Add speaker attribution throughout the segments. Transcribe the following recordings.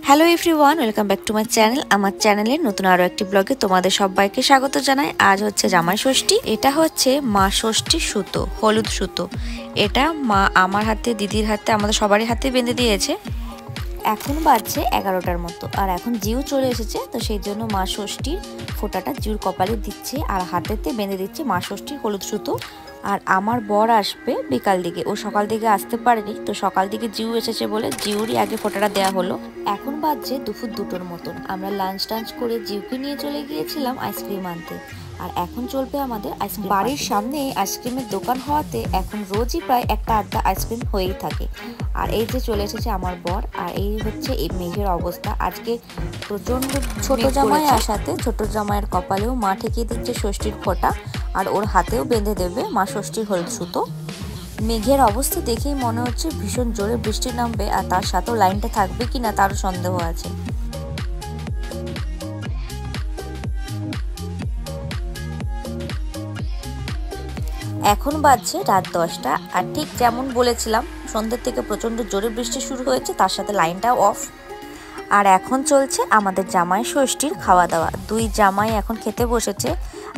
Speaker 1: Hello everyone, welcome back to my channel. আমার চ্যানেলের নতুন আরও একটি ব্লগে তোমাদের সবাইকে স্বাগত জানাই। আজ হচ্ছে জামাই ষষ্ঠী। এটা হচ্ছে মা ষষ্ঠীর সুতো, হলুদ সুতো। এটা মা আমার হাতে, দিদির হাতে, আমাদের সবারই হাতে বেঁধে দিয়েছে। এখন বাজছে 11টার মতো, আর এখন জিউ চলে এসেছে, তো সেই জন্য মা ষষ্ঠীর ফোঁটাটা জিউর কপালে দিচ্ছে আর হাতেতে বেঁধে দিচ্ছে মা ষষ্ঠীর হলুদ সুতো। আর আমার বর আসবে বিকাল দিকে, ও সকাল দিকে আসতে পারেনি, তো সকাল দিকে জিউ এসেছে বলে জিউরই আগে ফোঁটাটা দেওয়া হলো। এখন বাজছে দুপুর 2টোর মতন। আমরা লাঞ্চ টাঞ্চ করে জিউকে নিয়ে চলে গিয়েছিলাম আইসক্রিম আনতে। আর এখন চলবে আমাদের আইসক্রিম। বাড়ির সামনে আইসক্রিমের দোকান হওয়াতে এখন রোজই প্রায় একটা আড্ডা আইসক্রিম হয়েই থাকে। আর এই যে চলে এসেছে আমার বর, আর এই হচ্ছে এই মেঘের অবস্থা। আজকে প্রচন্ড ছোট জামাই আসাতে ছোট জামাইয়ের কপালেও মা ঠেকিয়ে দিচ্ছে ষষ্ঠীর ফোঁটা, আর ওর হাতেও বেঁধে দেবে মা ষষ্ঠীর হলুদ সুতো। মেঘের অবস্থা দেখেই মনে হচ্ছে ভীষণ জোরে বৃষ্টি নামবে, আর তার সাথেও লাইনটা থাকবে কিনা তারও সন্দেহ আছে। এখন বাজছে রাত 10টা, আর ঠিক যেমন বলেছিলাম সন্ধ্যের থেকে প্রচণ্ড জোরে বৃষ্টি শুরু হয়েছে, তার সাথে লাইনটাও অফ। আর এখন চলছে আমাদের জামাই ষষ্ঠীর খাওয়া দাওয়া। দুই জামাই এখন খেতে বসেছে,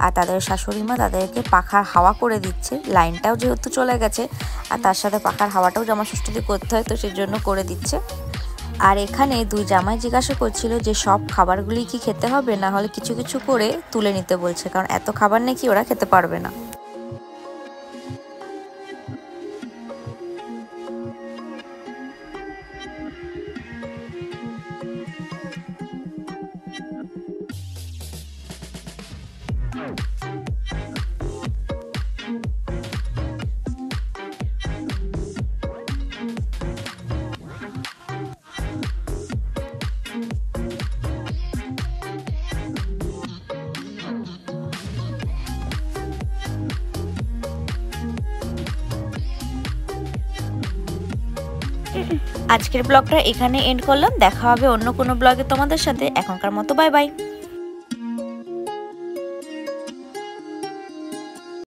Speaker 1: আর তাদের শাশুড়ি মা তাদেরকে পাখার হাওয়া করে দিচ্ছে। লাইনটাও যেহেতু চলে গেছে, আর তার সাথে পাখার হাওয়াটাও জামাই ষষ্ঠীতে করতে হয়, তো সেই জন্য করে দিচ্ছে। আর এখানে দুই জামাই জিজ্ঞাসা করছিল যে সব খাবারগুলি কি খেতে হবে, না হলে কিছু কিছু করে তুলে নিতে বলছে, কারণ এত খাবার নাকি ওরা খেতে পারবে না। আজকের ব্লগটা এখানে এন্ড করলাম। দেখা হবে অন্য কোনো ব্লগে তোমাদের সাথে। এখনকার মতো বাই বাই।